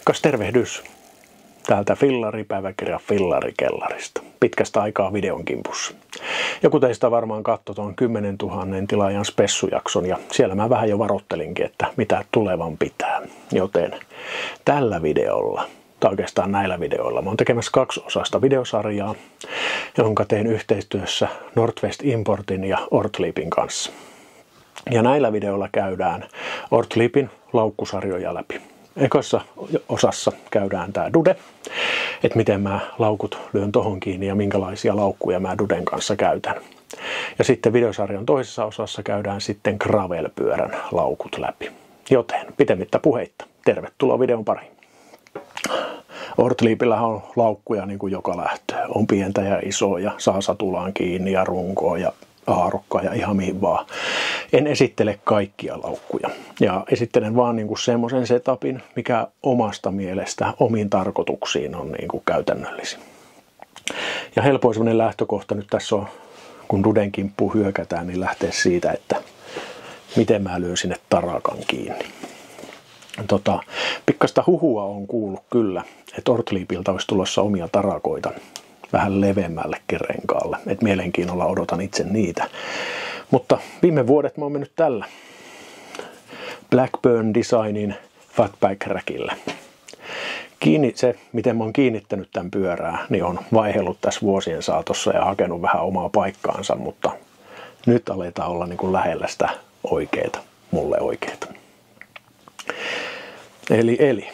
Kas tervehdys täältä fillaripäiväkirja Fillarikellarista. Pitkästä aikaa videon kimpussa. Joku teistä varmaan katsoi tuon 10 000 tilaajan spessujakson ja siellä mä vähän jo varoittelinkin, että mitä tulevan pitää. Joten tällä videolla, tai oikeastaan näillä videoilla, mä oon tekemässä 2-osaista videosarjaa, jonka teen yhteistyössä Northwest Importin ja Ortliebin kanssa. Ja näillä videoilla käydään Ortliebin laukkusarjoja läpi. Ekassa osassa käydään tää dude, että miten mä laukut lyön tohon kiinni ja minkälaisia laukkuja mä duden kanssa käytän. Ja sitten videosarjan toisessa osassa käydään sitten gravel-pyörän laukut läpi. Joten pitemmittä puheitta, tervetuloa videon pariin. Ortliebillä on laukkuja niin kuin joka lähtöä. On pientä ja isoa ja saa satulaan kiinni ja runkoa ja haarukkaa ja ihan mihin vaan. En esittele kaikkia laukkuja ja esittelen vaan niinku semmoisen setupin, mikä omasta mielestä omiin tarkoituksiin on niinku käytännöllisin. Ja helpoin semmoinen lähtökohta nyt tässä on, kun duden kimppuun hyökätään, niin lähtee siitä, että miten mä lyön sinne tarakan kiinni. Pikkasta huhua on kuullut kyllä, että Ortliebiltä olisi tulossa omia tarakoita vähän leveämmällekin renkaalle. Et mielenkiinnolla odotan itse niitä. Mutta viime vuodet mä oon mennyt tällä Blackburn Designin Fatback Rackillä. Se, miten mä oon kiinnittänyt tämän pyörää, niin on vaihdellut tässä vuosien saatossa ja hakenut vähän omaa paikkaansa, mutta nyt aletaan olla niin kuin lähellä sitä oikeeta, mulle oikeeta. Eli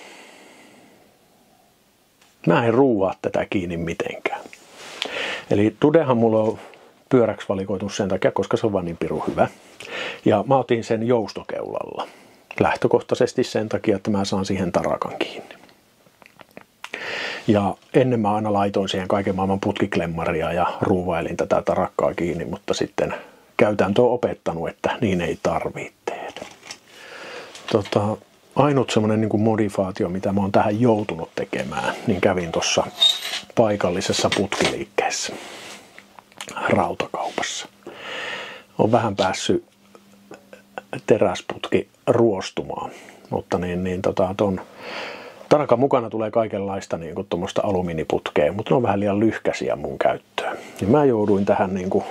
mä en ruuvaa tätä kiinni mitenkään. Eli dudehan mulla on pyöräksi valikoitu sen takia, koska se on vaan niin pirun hyvä. Ja mä otin sen joustokeulalla. Lähtökohtaisesti sen takia, että mä saan siihen tarakan kiinni. Ja ennen mä aina laitoin siihen kaiken maailman putkiklemmaria ja ruuvailin tätä tarakkaa kiinni, mutta sitten käytäntö on opettanut, että niin ei tarvitse tehdä. Ainut semmoinen niin kuin modifikaatio, mitä mä oon tähän joutunut tekemään, niin kävin tuossa paikallisessa putkiliikkeessä rautakaupassa. On vähän päässyt teräsputki ruostumaan, mutta ton tarakan mukana tulee kaikenlaista niin kuin tuommoista alumiiniputkea, mutta ne on vähän liian lyhkäisiä mun käyttöön. Ja mä jouduin tähän niin kuin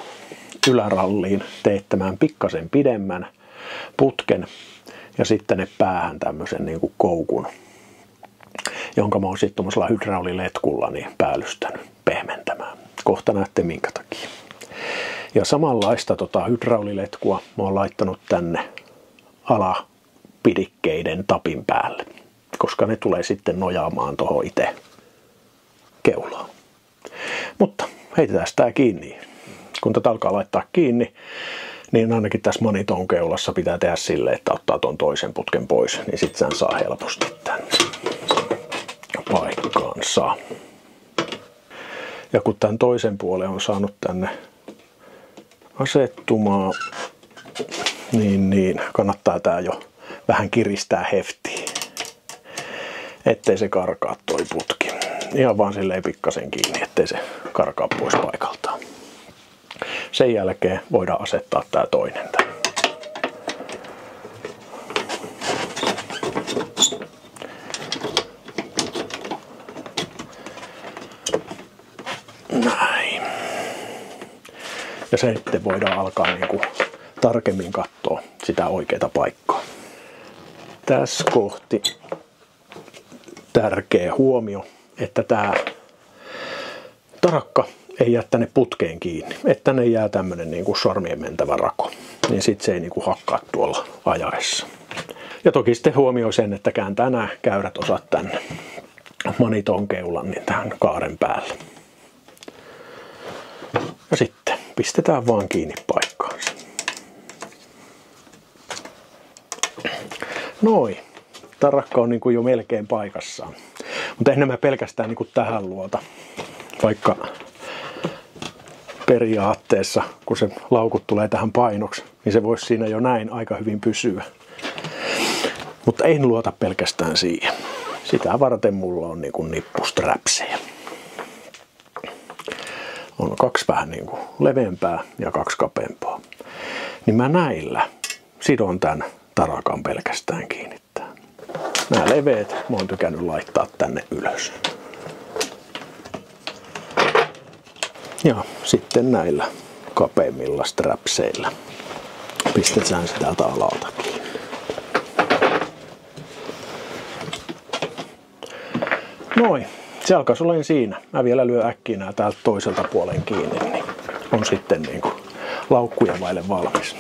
yläralliin teettämään pikkasen pidemmän putken ja sitten ne päähän tämmöisen niin kuin koukun, jonka mä oon sitten tuommoisella hydrauliletkulla niin päällystänyt pehmentämään. Kohta näette minkä takia. Ja samanlaista hydrauliletkua mä oon laittanut tänne alapidikkeiden tapin päälle, koska ne tulee sitten nojaamaan tuohon itse keulaan. Mutta heitetään tää kiinni. Kun tätä alkaa laittaa kiinni, niin ainakin tässä maniton keulassa pitää tehdä silleen, että ottaa tuon toisen putken pois, niin sitten sen saa helposti tänne paikkaansa. Ja kun tämän toisen puolen on saanut tänne asettumaan, niin kannattaa tää jo vähän kiristää heftiin, ettei se karkaa toi putki. Ihan vaan silleen pikkasen kiinni, ettei se karkaa pois paikaltaan. Sen jälkeen voidaan asettaa tää toinen tänne. Näin. Ja sitten voidaan alkaa niinku tarkemmin katsoa sitä oikeaa paikkaa. Tässä kohti tärkeä huomio, että tää tarakka ei jää tänne putkeen kiinni, että tänne jää tämmönen niinku sormien mentävä rako, niin sit se ei niinku hakkaa tuolla ajaessa. Ja toki sitten huomioi sen, että kääntää nämä käyrät osat tänne maniton keulan niin tähän kaaren päälle. Ja sitten pistetään vaan kiinni paikkaansa. Noin. Tarakka on niinku jo melkein paikassaan. Mutta en mä pelkästään niinku tähän luota, vaikka periaatteessa, kun se laukut tulee tähän painoksi, niin se voisi siinä jo näin aika hyvin pysyä. Mutta en luota pelkästään siihen. Sitä varten mulla on niinku nippustrapseja. On 2 vähän niinku leveämpää ja 2 kapeampaa. Niin mä näillä sidon tämän tarakan pelkästään kiinnittää. Nämä leveät mä oon tykännyt laittaa tänne ylös. Ja sitten näillä kapeimmilla strapseillä pistetään sitä täältä alalta kiinni. Noin, se alkaisi olla siinä. Mä vielä lyön äkkiä nää täältä toiselta puolen kiinni, niin on sitten niinku laukkuja vaille valmis.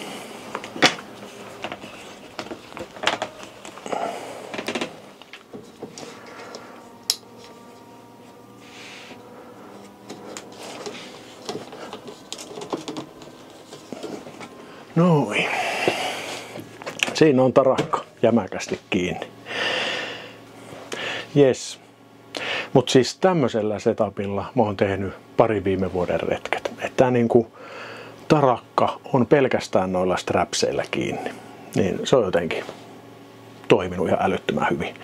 Noin. Siinä on tarakka jämäkästi kiinni. Jes. Mutta siis tämmöisellä setupilla mä oon tehnyt pari viime vuoden retket. Että niinku tarakka on pelkästään noilla strapseilla kiinni. Niin se on jotenkin toiminut ihan älyttömän hyvin.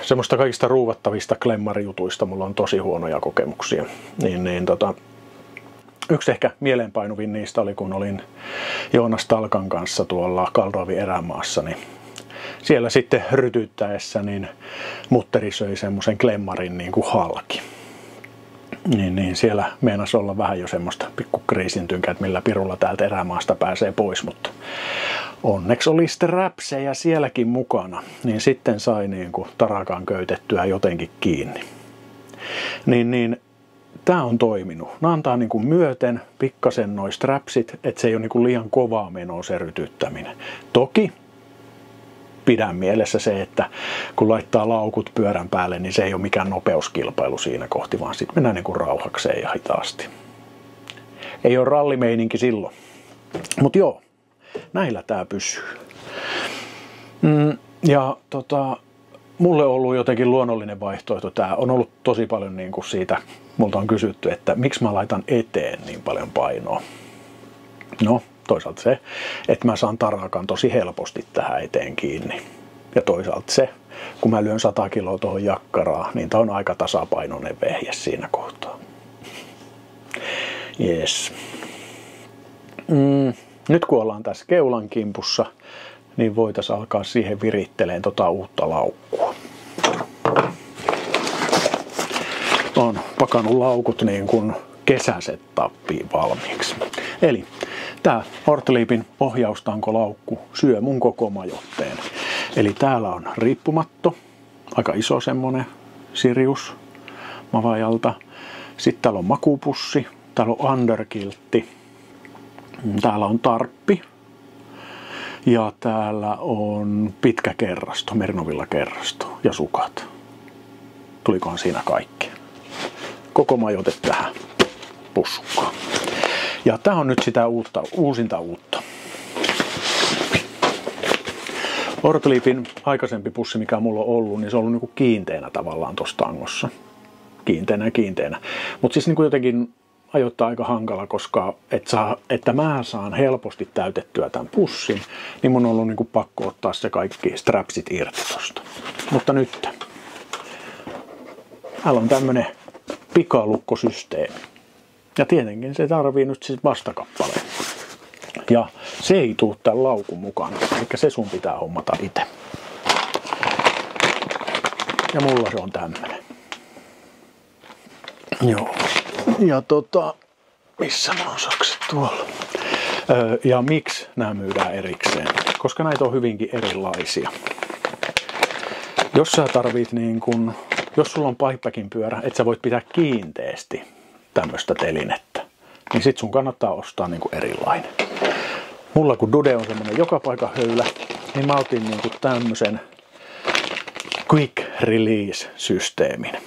Semmoista kaikista ruuvattavista klemmarijutuista mulla on tosi huonoja kokemuksia. Yksi ehkä mieleenpainuvin niistä oli, kun olin Joonas Talkan kanssa tuolla Kaldorfin erämaassa, niin siellä sitten rytyttäessä niin mutteri söi semmoisen klemmarin niin kuin halki. Niin siellä meinasi olla vähän jo semmoista pikku kriisintynkää, että millä pirulla täältä erämaasta pääsee pois, mutta onneksi oli strapseja sielläkin mukana, niin sitten sai niin kuin tarakan köytettyä jotenkin kiinni. Tää on toiminut. Nämä antaa niinku myöten pikkasen noi strapsit, että se ei ole niinku liian kovaa menoa se rytyttäminen. Toki pidän mielessä se, että kun laittaa laukut pyörän päälle, niin se ei ole mikään nopeuskilpailu siinä kohti, vaan sitten mennään niinku rauhakseen ja hitaasti. Ei ole rallimeininki silloin. Mut joo, näillä tää pysyy. Mulle on ollut jotenkin luonnollinen vaihtoehto. Tää on ollut tosi paljon niin kuin siitä, multa on kysytty, että miksi mä laitan eteen niin paljon painoa. No, toisaalta se, että mä saan tarakan tosi helposti tähän eteen kiinni. Ja toisaalta se, kun mä lyön 100 kiloa tuohon jakkaraan, niin tää on aika tasapainoinen vehje siinä kohtaa. Yes. Nyt kun ollaan tässä keulan kimpussa, niin voitaisiin alkaa siihen viritteleen uutta laukkua. On pakannut laukut niin kuin kesäsettappiin valmiiksi. Eli tää Ortliebin ohjaustangolaukku syö mun koko majoitteen. Eli täällä on riippumatto, aika iso semmonen Sirius Mavajalta. Sitten täällä on makupussi, täällä on underkiltti, täällä on tarppi. Ja täällä on pitkä kerrasto, Merinovilla kerrasto ja sukat. Tulikohan siinä kaikki? Koko majoite tähän pussukkaan. Ja tää on nyt sitä uusinta uutta. Ortliebin aikaisempi pussi, mikä mulla on ollut, niin se on ollut niinku kiinteänä tavallaan tossa tangossa. Kiinteänä. Mutta siis niinku jotenkin ajoittaa aika hankala, koska että mä saan helposti täytettyä tämän pussin, niin mun on ollut niin kuin pakko ottaa se kaikki strapsit irti tosta. Mutta nyt täällä on tämmönen pikalukkosysteemi. Ja tietenkin se tarvii nyt siis vastakappaleen. Ja se ei tuu tämän laukun mukana, eli se sun pitää hommata itse. Ja mulla se on tämmönen. Joo. Ja missä nämä on sakset tuolla? Ja miksi nämä myydään erikseen? Koska näitä on hyvinkin erilaisia. Jos sä tarvit jos sulla on pipebackin pyörä, että sä voit pitää kiinteästi tämmöistä telinettä, niin sit sun kannattaa ostaa erilainen. Mulla kun Dude on semmonen joka paikan höylä, niin mä otin tämmösen quick release systeemin.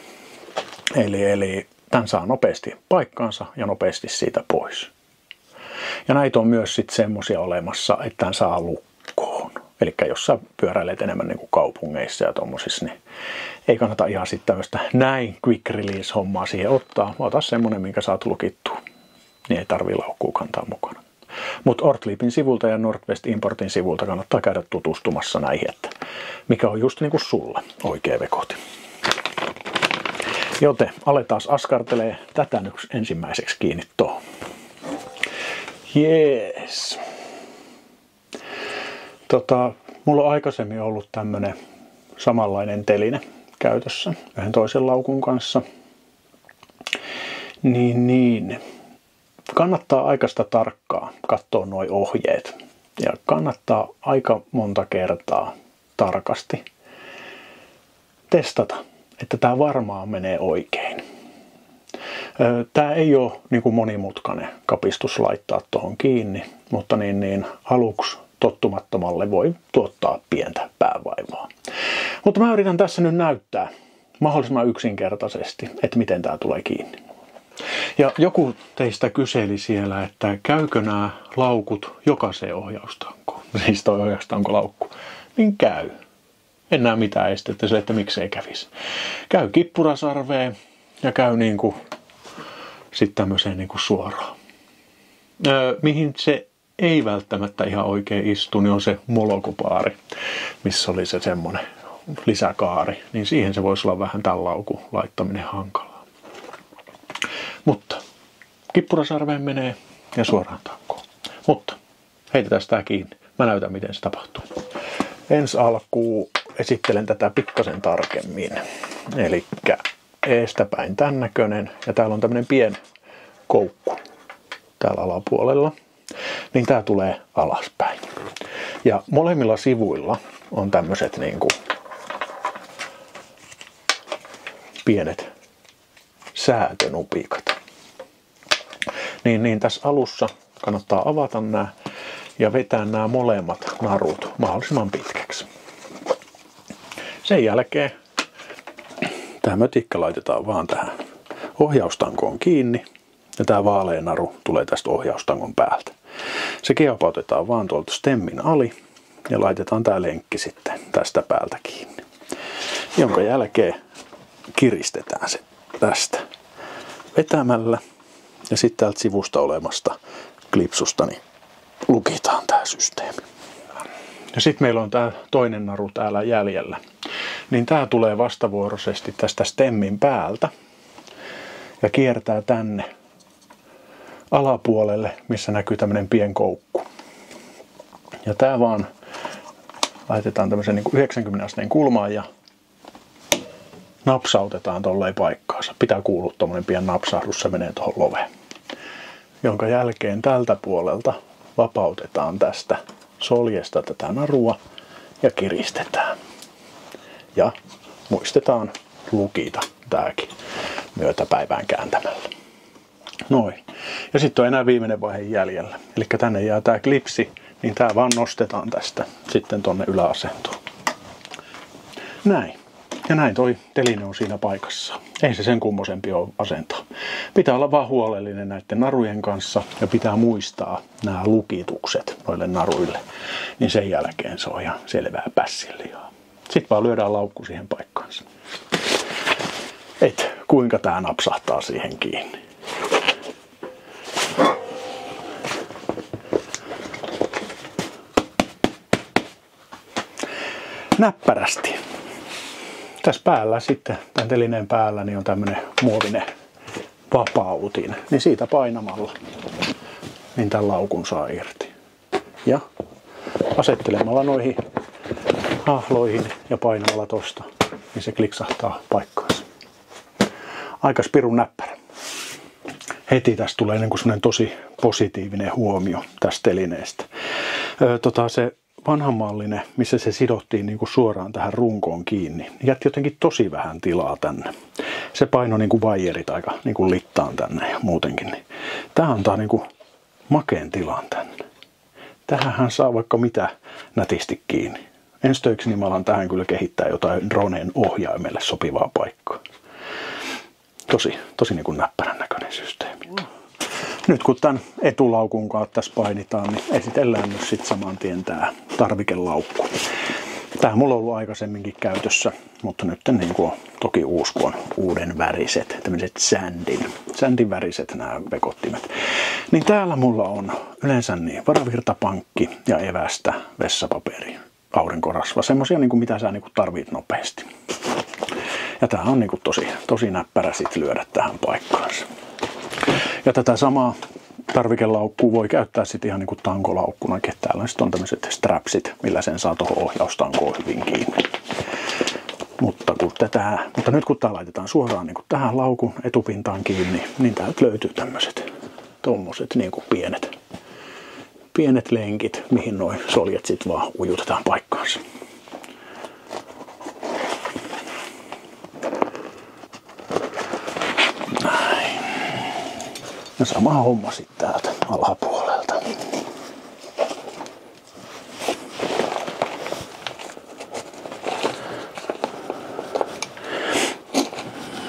Eli tän saa nopeasti paikkaansa ja nopeasti siitä pois. Ja näitä on myös sitten semmosia olemassa, että tän saa lukkoon. Eli jos sä pyöräilet enemmän niin kuin kaupungeissa ja tommosissa, niin ei kannata ihan sitten tämmöistä näin quick release hommaa siihen ottaa. Ota semmonen, minkä saat lukittua. Niin ei tarvii laukkuu kantaa mukana. Mutta Ortliebin sivulta ja Nordwest Importin sivulta kannattaa käydä tutustumassa näihin, että mikä on just niin kuin sulle oikea vekoti. Joten aletaan askartelee tätä nyt ensimmäiseksi kiinni tuohon. Jees. Mulla on aikaisemmin ollut tämmönen samanlainen teline käytössä yhden toisen laukun kanssa. Niin. Kannattaa aikaista tarkkaa katsoa nuo ohjeet ja kannattaa aika monta kertaa tarkasti testata, että tämä varmaan menee oikein. Tämä ei ole niin kuin monimutkainen kapistus laittaa tuohon kiinni, mutta aluksi tottumattomalle voi tuottaa pientä päävaivaa. Mutta mä yritän tässä nyt näyttää mahdollisimman yksinkertaisesti, että miten tämä tulee kiinni. Ja joku teistä kyseli siellä, että käykö nämä laukut jokaiseen ohjaustankoon? Siis toi ohjaustangolaukku. Niin käy. En näe mitään estettä sille, että miksei kävisi. Käy kippurasarveen ja käy sitten tämmöiseen suoraan. Mihin se ei välttämättä ihan oikein istu, niin on se molokupaari, missä oli se semmoinen lisäkaari. Niin siihen se voisi olla vähän tämän laukun laittaminen hankalaa. Mutta kippurasarveen menee ja suoraan tankoon. Mutta heitetään tämä kiinni. Mä näytän, miten se tapahtuu. Ensi alkuun esittelen tätä pikkasen tarkemmin. Eli eestäpäin tämän näköinen. Ja täällä on tämmöinen pieni koukku täällä alapuolella. Niin tää tulee alaspäin. Ja molemmilla sivuilla on tämmöiset pienet säätönupikat. Niin tässä alussa kannattaa avata nämä ja vetää nämä molemmat narut mahdollisimman pitkäksi. Sen jälkeen tämä mötikkä laitetaan vaan tähän ohjaustankoon kiinni ja tämä vaalea naru tulee tästä ohjaustangon päältä. Se kiepautetaan vaan tuolta stemmin ali ja laitetaan tämä lenkki sitten tästä päältä kiinni. Jonka jälkeen kiristetään se tästä vetämällä ja sitten täältä sivusta olemasta klipsusta niin lukitaan tämä systeemi. Ja sitten meillä on tämä toinen naru täällä jäljellä. Niin tämä tulee vastavuoroisesti tästä stemmin päältä ja kiertää tänne alapuolelle, missä näkyy tämmöinen pien koukku. Ja tämä vaan laitetaan tämmöisen 90 asteen kulmaan ja napsautetaan tolleen paikkaansa. Pitää kuulua tommonen pieni napsahdus, se menee tuohon loveen. Jonka jälkeen tältä puolelta vapautetaan tästä soljesta tätä narua ja kiristetään. Ja muistetaan lukita tääkin myötäpäivään kääntämällä. Noin. Ja sitten on enää viimeinen vaihe jäljellä. Eli tänne jää tää klipsi, niin tää vaan nostetaan tästä sitten tonne yläasentoon. Näin. Ja näin toi teline on siinä paikassa. Ei se sen kummosempi ole asentaa. Pitää olla vaan huolellinen näiden narujen kanssa ja pitää muistaa nämä lukitukset noille naruille. Niin sen jälkeen se on ihan selvää pässilliaa. Sitten vaan lyödään laukku siihen paikkaansa. Et kuinka tää napsahtaa siihen kiinni. Näppärästi. Tässä päällä sitten, tämän telineen päällä, niin on tämmöinen muovinen vapautin. Niin siitä painamalla, niin tämän laukun saa irti. Ja asettelemalla noihin hahloihin ja painamalla tosta, niin se kliksahtaa paikkaansa. Aika spirun näppärä. Heti tästä tulee semmoinen tosi positiivinen huomio tästä telineestä. Se vanhanmallinen, missä se sidottiin suoraan tähän runkoon kiinni, jätti jotenkin tosi vähän tilaa tänne. Se painoi vaijerit aika littaan tänne ja muutenkin. Tämä antaa makeen tilan tänne. Tähänhän saa vaikka mitä nätisti kiinni. Ensi töiksi niin mä alan tähän kyllä kehittää jotain droneen ohjaimelle sopivaa paikkaa. Tosi näppärän näköinen systeemi. Nyt kun tämän etulaukun kanssa tässä painitaan, niin esitellään nyt sitten saman tien tämä tarvikelaukku. Tämä mulla on ollut aikaisemminkin käytössä, mutta nyt on toki uusi, kun on uuden väriset, tämmöiset sändin väriset nämä vekottimet. Niin täällä mulla on yleensä varavirtapankki ja evästä, vessapaperi, aurinkorasva, semmosia mitä sä tarvit nopeasti. Ja tää on tosi näppärä sit lyödä tähän paikkaansa. Ja tätä samaa tarvikelaukkua voi käyttää sitten ihan tankolaukkuna. Täällä on tämmöiset strapsit, millä sen saa tuohon ohjaustankoon hyvin kiinni. Mutta nyt kun tää laitetaan suoraan niin kuin tähän laukun etupintaan kiinni, niin täältä löytyy tämmöiset tommoset niin kuin pienet lenkit, mihin noi soljet sitten vaan ujutetaan paikkaansa. Näin. Ja sama homma sitten täältä alapuolelta.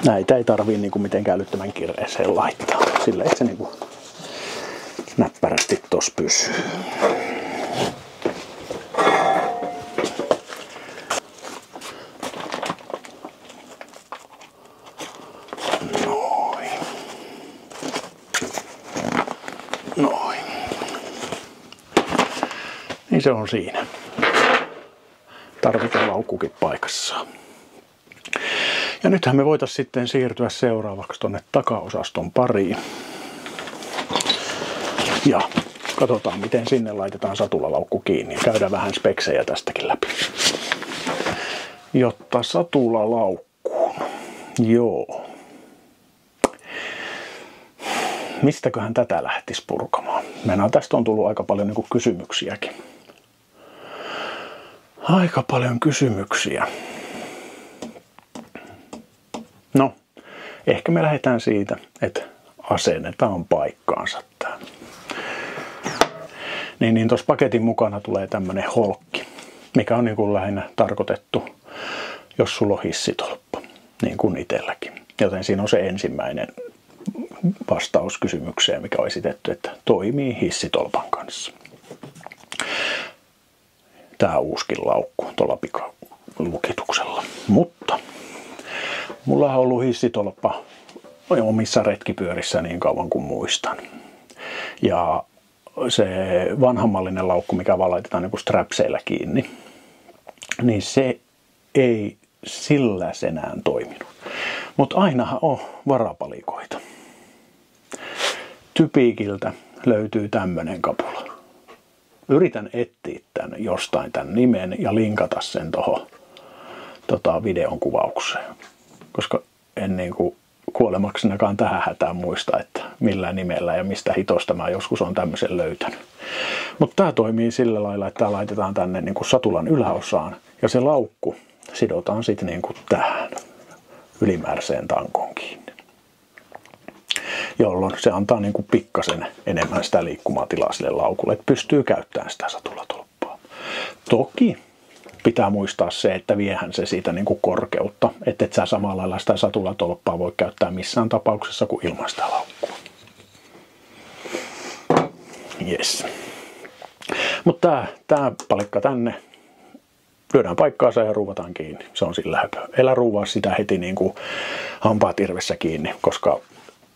Näitä ei tarvii niinku mitenkään älyttömän kireeseen laittaa. Sillä että se niinku näppärästi tossa pysyy. Noin. Niin se on siinä. Tarvikelaukkukin paikassaan. Ja nythän me voitaisiin sitten siirtyä seuraavaksi tonne takaosaston pariin. Ja katsotaan miten sinne laitetaan satulalaukku kiinni. Käydään vähän speksejä tästäkin läpi. Jotta satulalaukkuun. Joo. Mistäköhän tätä lähtisi purkamaan? Tästä on tullut aika paljon niinku kysymyksiäkin. Aika paljon kysymyksiä. No, ehkä me lähdetään siitä, että asennetaan paikkaansa tää. Niin tuossa paketin mukana tulee tämmönen holkki, mikä on niin kuin lähinnä tarkoitettu, jos sulla on hissitolppa, niin kuin itselläkin. Joten siinä on se ensimmäinen vastaus kysymykseen, mikä on esitetty, että toimii hissitolpan kanssa. Tää uuskin laukku tuolla pikalukituksella. Mutta mulla on ollut hissitolppa omissa retkipyörissä niin kauan kuin muistan. Ja se vanhanmallinen laukku, mikä vaan laitetaan niin kuin strapseillä kiinni, niin se ei sillä senään toiminut. Mutta ainahan on varapalikoita. Typikiltä löytyy tämmönen kapula. Yritän etsiä tän jostain tän nimen ja linkata sen tohon videon kuvaukseen. Koska en niinku kuolemaksinakaan tähän hätään muista, että millä nimellä ja mistä hitosta mä joskus on tämmöisen löytänyt. Mutta tää toimii sillä lailla, että tää laitetaan tänne niinku satulan yläosaan ja se laukku sidotaan sitten niinku tähän ylimääräiseen tankoon kiinni. Jolloin se antaa niinku pikkasen enemmän sitä liikkumatilaa sille laukulle, että pystyy käyttämään sitä satulatolppaa. Toki pitää muistaa se, että viehän se siitä niinku korkeutta, että et sä samalla lailla sitä satulatolppaa voi käyttää missään tapauksessa kuin ilman sitä laukkua. Yes. Mutta tää palikka tänne lyödään paikkaansa ja ruuvataan kiinni. Se on sillä höpö. Elä ruuvaa sitä heti niin kuin hampaat irvessä kiinni, koska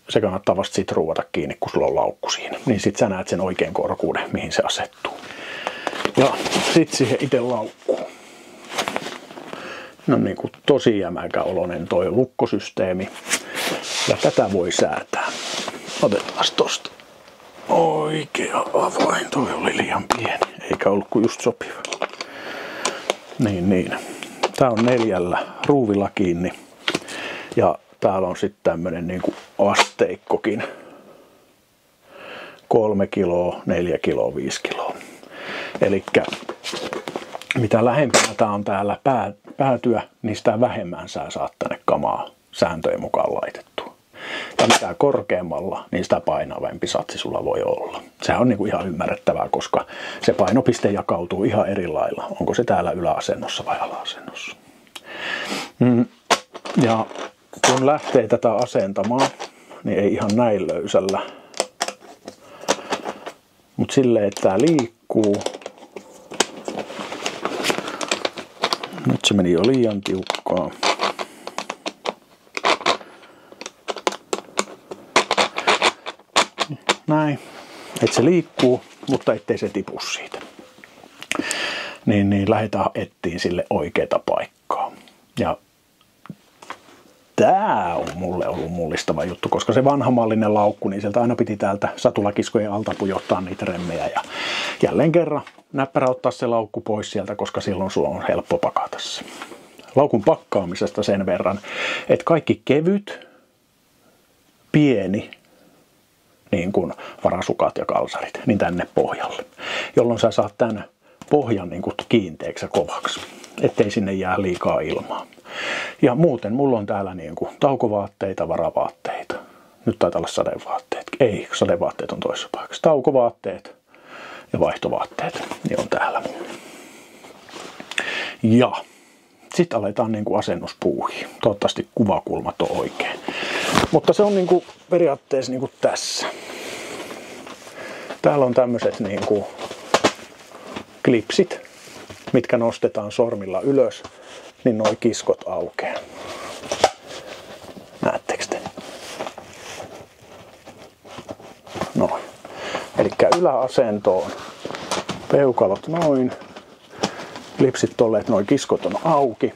se kannattaa vasta sit ruuvata kiinni, kun sulla on laukku siinä. Niin sit sä näet sen oikein korkuuden, mihin se asettuu. Ja sit siihen itse laukkuun. No niin kuin tosi jämäkä oloinen toi lukkosysteemi. Ja tätä voi säätää. Otetaan tosta. Oikea avain. Toi oli liian pieni. Eikä ollut kuin just sopiva. Niin. Tää on 4 ruuvilla kiinni. Ja täällä on sitten tämmönen niinku asteikkokin. 3 kiloa, 4 kiloa, 5 kiloa. Elikkä mitä lähempänä tää on täällä päätyä, niin sitä vähemmän sä saat tänne kamaa sääntöjen mukaan laitettua. Ja mitä korkeammalla, niin sitä painavampi satsi sulla voi olla. Sehän on niinku ihan ymmärrettävää, koska se painopiste jakautuu ihan eri lailla. Onko se täällä yläasennossa vai alaasennossa. Ja kun lähtee tätä asentamaan, niin ei ihan näin löysällä. Mutta silleen, että tää liikkuu. Nyt se meni jo liian tiukkaa. Näin. Että se liikkuu, mutta ettei se tipu siitä. Niin lähdetään etsiin sille oikeata paikkaa. Ja tää on mulle ollut mullistava juttu, koska se vanhamallinen laukku, niin sieltä aina piti täältä satulakiskojen alta pujottaa niitä remmejä. Ja jälleen kerran näppärä ottaa se laukku pois sieltä, koska silloin sulla on helppo pakata se laukun pakkaamisesta sen verran, että kaikki kevyt, pieni, niin kuin varasukat ja kalsarit, niin tänne pohjalle, jolloin sä saat tämän pohjan niin kuin kiinteäksi ja kovaksi, ettei sinne jää liikaa ilmaa. Ja muuten mulla on täällä niin kuin taukovaatteita, varavaatteita. Nyt taitaa olla sadevaatteet. Ei, sadevaatteet on toisessa paikassa. Taukovaatteet ja vaihtovaatteet, niin on täällä. Ja sitten aletaan niin kuin asennuspuuhiin. Toivottavasti kuvakulmat on oikein. Mutta se on niin kuin periaatteessa niin kuin tässä. Täällä on tämmöiset niin kuin klipsit, mitkä nostetaan sormilla ylös, niin noi kiskot aukeaa. Näettekö te? Noin. Eli yläasentoon. Peukalot noin. Klipsit tolleen, noi kiskot on auki.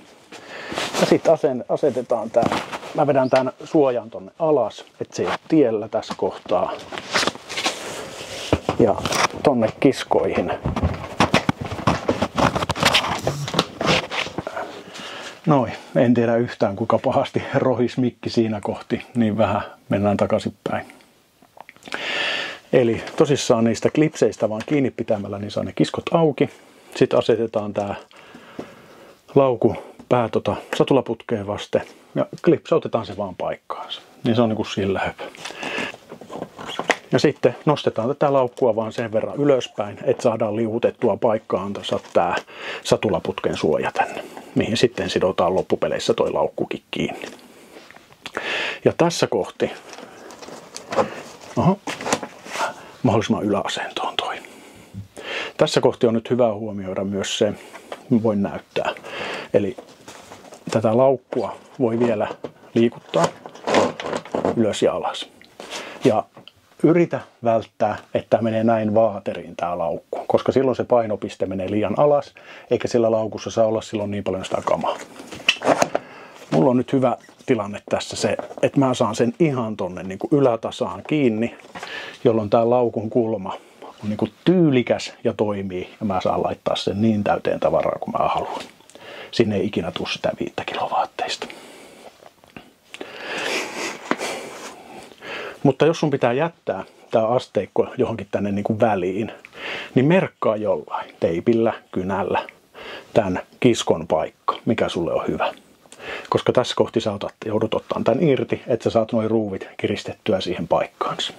Ja sitten asetetaan tää. Mä vedän tän suojan tonne alas, että se ei ole tiellä tässä kohtaa. Ja tonne kiskoihin. Noin, en tiedä yhtään kuinka pahasti rohis mikki siinä kohti, niin vähän mennään takaisinpäin. Eli tosissaan niistä klipseistä vaan kiinni pitämällä niin saa ne kiskot auki. Sitten asetetaan tää lauku pää satulaputkeen vasten ja klipsautetaan se vaan paikkaansa. Niin se on niinku sillä höpö. Ja sitten nostetaan tätä laukkua vaan sen verran ylöspäin, että saadaan liuutettua paikkaansa tää satulaputken suoja tänne, mihin sitten sidotaan loppupeleissä toi laukkukin kiinni. Ja tässä kohti, mahdollisimman yläasentoon toi. Tässä kohti on nyt hyvä huomioida myös se, voin näyttää. Eli tätä laukkua voi vielä liikuttaa ylös ja alas. Ja yritä välttää, että tämä menee näin vaateriin tämä laukku, koska silloin se painopiste menee liian alas, eikä sillä laukussa saa olla silloin niin paljon sitä kamaa. Mulla on nyt hyvä tilanne tässä se, että mä saan sen ihan tonne niin kuin ylätasaan kiinni, jolloin tämä laukun kulma on niin kuin tyylikäs ja toimii, ja mä saan laittaa sen niin täyteen tavaraa kuin mä haluan. Sinne ei ikinä tule sitä 5 kilovaatteista. Mutta jos sun pitää jättää tämä asteikko johonkin tänne niin kuin väliin, niin merkkaa jollain teipillä, kynällä tämän kiskon paikka, mikä sulle on hyvä. Koska tässä kohti sä joudut ottaa tämän irti, että sä saat nuo ruuvit kiristettyä siihen paikkaansa.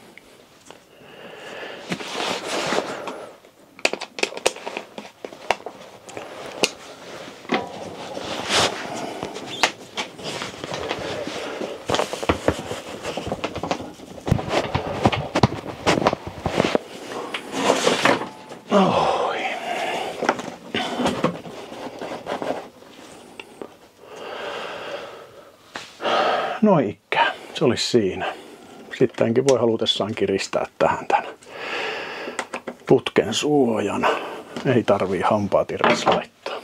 Noin ikään. Se olisi siinä. Sittenkin voi halutessaan kiristää tähän tän putken suojan. Ei tarvii hampaatirassa laittaa.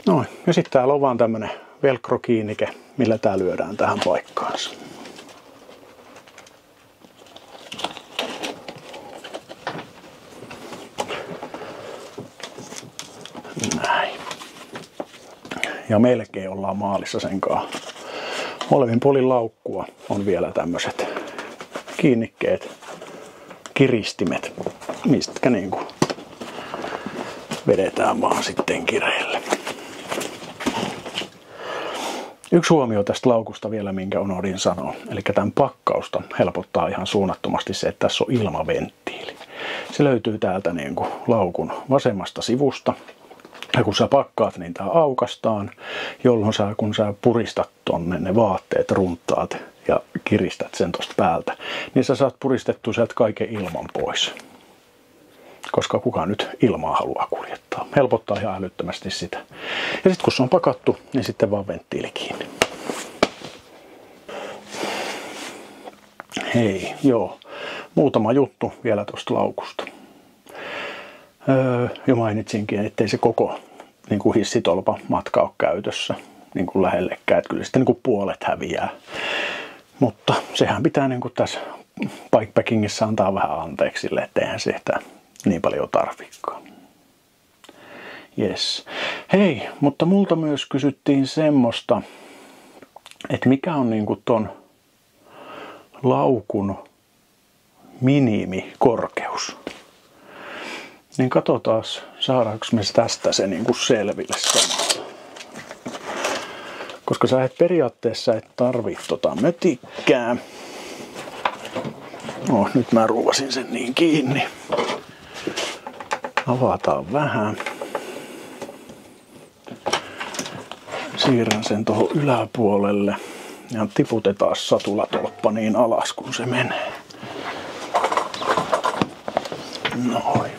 Noin. Ja sitten täällä on vaan tämmönen velcro-kiinnike, millä tää lyödään tähän paikkaansa. Näin. Ja melkein ollaan maalissa sen kanssa. Molemmin puolin laukkua on vielä tämmöiset kiinnikkeet, kiristimet, mistä niinku vedetään vaan sitten kireelle. Yksi huomio tästä laukusta vielä, minkä unohdin sanoa. Eli tämän pakkausta helpottaa ihan suunnattomasti se, että tässä on ilmaventtiili. Se löytyy täältä niinku laukun vasemmasta sivusta. Ja kun sä pakkaat, niin tää aukastaan, jolloin kun sä puristat tonne ne vaatteet, runtaat ja kiristät sen tosta päältä, niin sä saat puristettua sieltä kaiken ilman pois. Koska kukaan nyt ilmaa haluaa kuljettaa. Helpottaa ihan älyttömästi sitä. Ja sitten kun se on pakattu, niin sitten vaan venttiili kiinni. Hei, joo. Muutama juttu vielä tuosta laukusta. Jo mainitsinkin, ettei se koko niin kuin hissitolpa matka ole käytössä niin kuin lähellekään. Että kyllä sitten niin kuin puolet häviää. Mutta sehän pitää niin kuin tässä bikepackingissa antaa vähän anteeksi sille, että eihän sitä niin paljon tarvikaan. Yes. Hei, mutta multa myös kysyttiin semmoista, että mikä on niinku ton laukun minimikorkeus. Niin katsotaan, saadaanko me tästä se niinku selville samalla. Koska sä periaatteessa et tarvii tota mötikkää. No, nyt mä ruuvasin sen niin kiinni. Avataan vähän. Siirrän sen tuohon yläpuolelle. Ja tiputetaan satulatolppa niin alas kun se menee. Noin.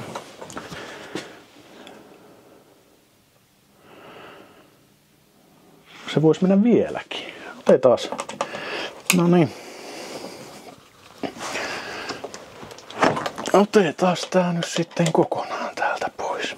Se voisi mennä vieläkin. Otetaan. No niin. Otetaan tää nyt sitten kokonaan täältä pois.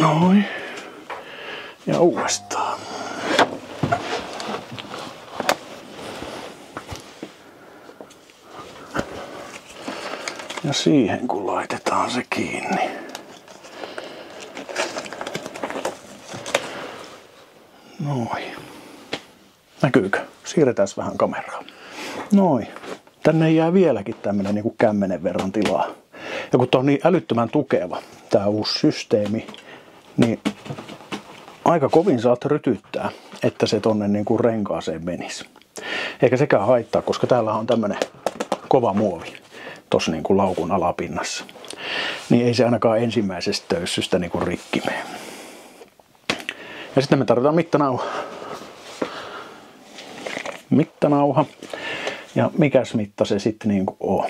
Noin. Ja uudestaan. Ja siihen kun laitetaan se kiinni. Noin. Näkyykö? Siirretään vähän kameraa. Noin. Tänne jää vieläkin tämmönen niinku kämmenen verran tilaa. Ja kun tää on niin älyttömän tukeva tää uusi systeemi, niin aika kovin saat rytyttää, että se tonne niinku renkaaseen menisi. Eikä sekään haittaa, koska täällä on tämmönen kova muovi tossa niinku laukun alapinnassa. Niin ei se ainakaan ensimmäisestä töyssystä niinku rikki mene. Ja sitten me tarvitaan mittanauha. Mittanauha. Ja mikäs mitta se sitten niinku on?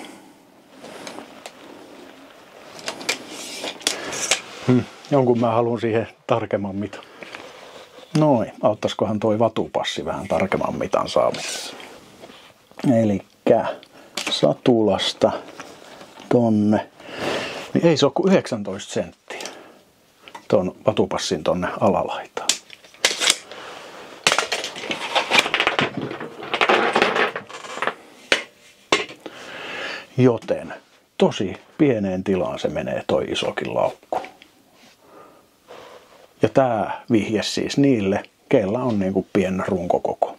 Jonkun mä haluan siihen tarkemman mitan. Noin, auttaisikohan toi vatupassi vähän tarkemman mitan saamisessa. Elikkä satulasta tonne, niin ei se ole kuin 19 senttiä ton vatupassin tonne alalaitaan. Joten tosi pieneen tilaan se menee toi isokin laukku. Ja tää vihje siis niille, keillä on niinku pieni runkokoko,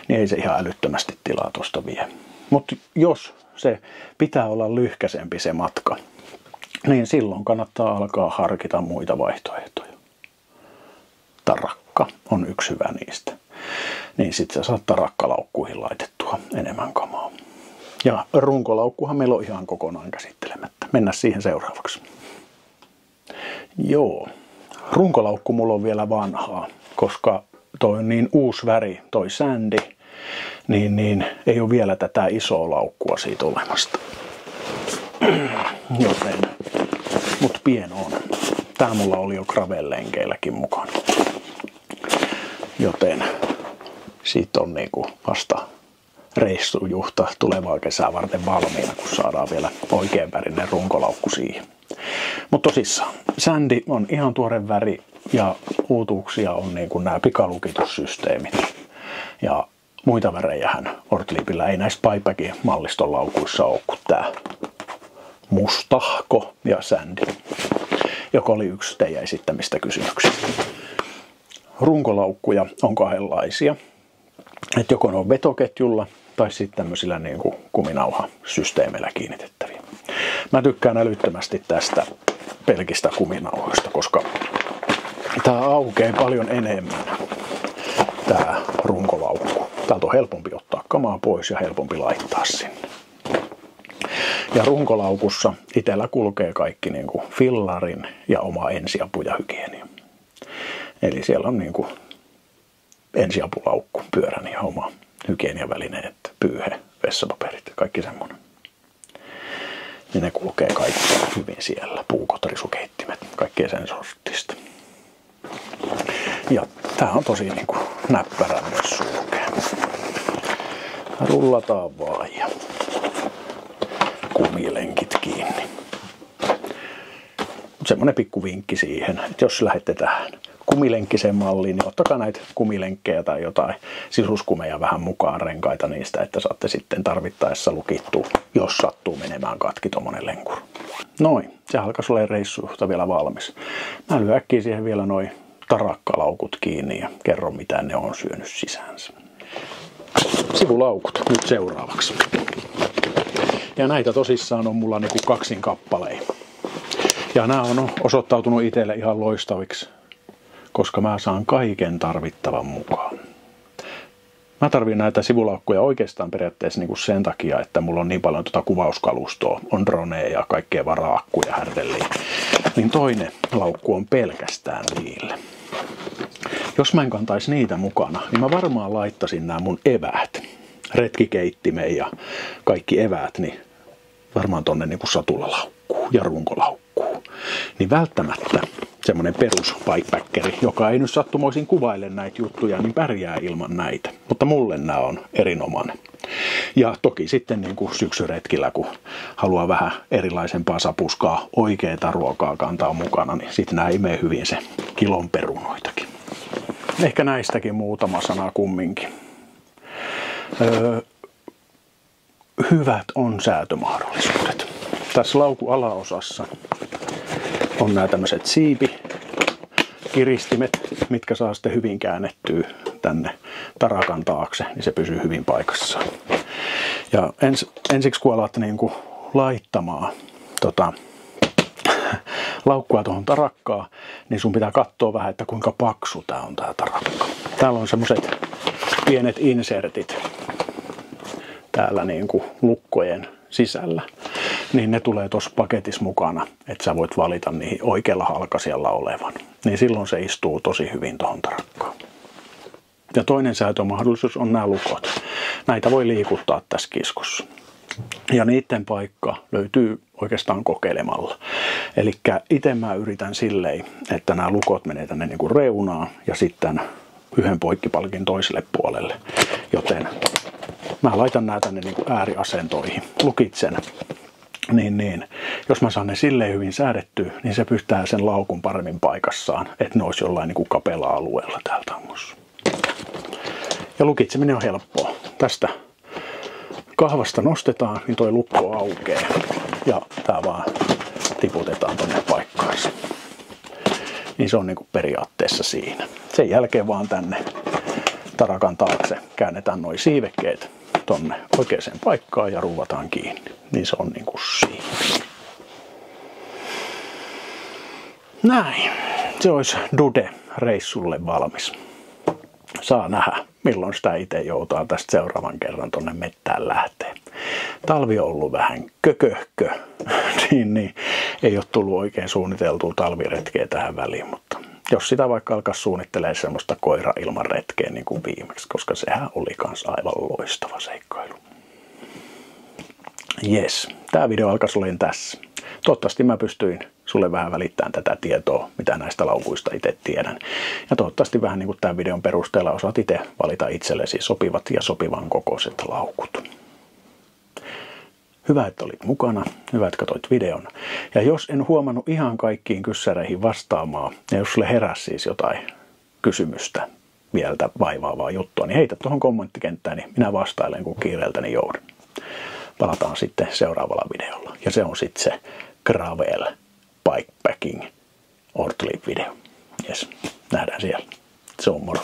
niin ei se ihan älyttömästi tilaa tosta vie. Mutta jos se pitää olla lyhkäisempi se matka, niin silloin kannattaa alkaa harkita muita vaihtoehtoja. Tarakka on yksi hyvä niistä. Niin sit sä saat tarakkalaukkuihin laitettua enemmän kamaa. Ja runkolaukkuhan meillä on ihan kokonaan käsittelemättä. Mennään siihen seuraavaksi. Joo. Runkolaukku mulla on vielä vanhaa, koska toi on niin uusi väri, toi Sandy, niin ei ole vielä tätä isoa laukkua siitä olemasta. Joten, mut pien on. Tää mulla oli jo gravel-lenkeilläkin mukana. Joten siitä on niinku vasta reissujuhta tulevaa kesää varten valmiina, kun saadaan vielä oikein värinen runkolaukku siihen. Mutta tosissaan, Sandy on ihan tuore väri ja uutuuksia on niin kuin nämä pikalukitussysteemit. Ja muita värejähän Ortliipillä ei näissä Pipebackin malliston laukuissa ole kuin tämä mustahko ja Sandy, joka oli yksi teidän esittämistä kysymyksistä. Runkolaukkuja on kahdenlaisia. Että joko ne on vetoketjulla tai sitten tämmöisillä niin kuin kuminauhasysteemeillä kiinnitettäviä. Mä tykkään älyttömästi tästä pelkistä kuminauhoista, koska tää aukeaa paljon enemmän, tää runkolaukku. Täältä on helpompi ottaa kamaa pois ja helpompi laittaa sinne. Ja runkolaukussa itsellä kulkee kaikki niin kuin fillarin ja oma ensiapu ja hygienia. Eli siellä on niin kuin ensiapulaukku, pyörän ja oma hygieniavälineet, pyyhe, vessapaperit, kaikki semmoinen. Niin ne kulkee kaikki hyvin siellä, puukot, risukeittimet, kaikkea sen sortista. Ja tää on tosi niinku näppärä myös sulkea. Rullataan vaan ja kumilenkit kiinni. semmoinen pikku vinkki siihen, että jos lähdette tähän kumilenkkiseen malliin, niin ottakaa näitä kumilenkkejä tai jotain sisuskumeja vähän mukaan, renkaita niistä, että saatte sitten tarvittaessa lukittua, jos sattuu menemään katki tommonen lenkuri. Noin, se alkaisi olla reissusta vielä valmis. Mä lyön äkkiä siihen vielä noin tarakkalaukut kiinni ja kerron mitä ne on syönyt sisäänsä. Sivulaukut nyt seuraavaksi. Ja näitä tosissaan on mulla niinku kaksin kappaleja. Ja nämä on osoittautunut itselle ihan loistaviksi, koska mä saan kaiken tarvittavan mukaan. Mä tarvin näitä sivulaukkuja oikeastaan periaatteessa niinku sen takia, että mulla on niin paljon kuvauskalustoa, on droneja ja kaikkea varaakkuja härdelliä. Niin toinen laukku on pelkästään niille. Jos mä en kantaisi niitä mukana, niin mä varmaan laittaisin nämä mun eväät, retkikeittimen ja kaikki eväät, niin varmaan tonne niinku satulalaukkuun ja runkolaukkuun. Niin välttämättä semmonen perus bikepackeri, joka ei nyt sattumoisin kuvaile näitä juttuja, niin pärjää ilman näitä. Mutta mulle nämä on erinomainen. Ja toki sitten niin kuin syksyretkillä, kun haluaa vähän erilaisempaa sapuskaa, oikeaa ruokaa kantaa mukana, niin sitten nämä imee hyvin se kilon perunoitakin. Ehkä näistäkin muutama sana kumminkin. Hyvät on säätömahdollisuudet. Tässä laukun alaosassa on nämä tämmöiset siipikiristimet, mitkä saa sitten hyvin käännettyä tänne tarakan taakse, niin se pysyy hyvin paikassaan. Ja ensiksi kun alat niin kuin laittamaan laukkua tuohon tarakkaan, niin sun pitää katsoa vähän, että kuinka paksu tää on tää tarakka. Täällä on semmoset pienet insertit täällä niin kuin lukkojen sisällä. Niin ne tulee tuossa paketissa mukana, että sä voit valita niihin oikealla halkaisijalla olevan. Niin silloin se istuu tosi hyvin tuohon tarakkaan. Ja toinen säätömahdollisuus on nämä lukot. Näitä voi liikuttaa tässä kiskossa. Ja niiden paikka löytyy oikeastaan kokeilemalla. Eli itse mä yritän silleen, että nämä lukot menee tänne niin kuin reunaan ja sitten yhden poikkipalkin toiselle puolelle. Joten mä laitan nämä tänne niin kuin ääriasentoihin. Lukitsen. Niin, jos mä saan ne silleen hyvin säädettyä, niin se pystää sen laukun paremmin paikassaan, että ne olisi jollain niin kuin kapealla alueella täältä tangossa. Ja lukitseminen on helppoa. Tästä kahvasta nostetaan, niin toi lukko aukeaa ja tää vaan tiputetaan tonne paikkaansa. Niin se on niin kuin periaatteessa siinä. Sen jälkeen vaan tänne tarakan taakse käännetään noi siivekkeet tonne oikeaan paikkaan ja ruuvataan kiinni. Niin se on niin kuin siinä. Näin. Se olisi Dude-reissulle valmis. Saa nähdä, milloin sitä itse joutaa tästä seuraavan kerran tonne mettään lähtee. Talvi on ollut vähän kököhkö, niin ei ole tullut oikein suunniteltua talviretkeä tähän väliin, mutta jos sitä vaikka alkaa suunnittelemaan semmoista koira ilman retkeä niin kuin viimeksi, koska sehän oli kans aivan loistava seikkailu. Jes, tää video alkaisi olemaan tässä. Toivottavasti mä pystyin sulle vähän välittämään tätä tietoa, mitä näistä laukuista itse tiedän. Ja toivottavasti vähän niin kuin tämän videon perusteella osaat itse valita itsellesi sopivat ja sopivan kokoiset laukut. Hyvä, että olit mukana. Hyvä, että katsoit videon. Ja jos en huomannut ihan kaikkiin kyssäreihin vastaamaan, ja jos sulle heräsi siis jotain kysymystä, vielä vaivaavaa juttua, niin heitä tuohon kommenttikenttään, niin minä vastailen, kun kiireeltäni joudun. Palataan sitten seuraavalla videolla. Ja se on sitten se Gravel Bikepacking Ortlieb video. Jes, nähdään siellä. Se on moro.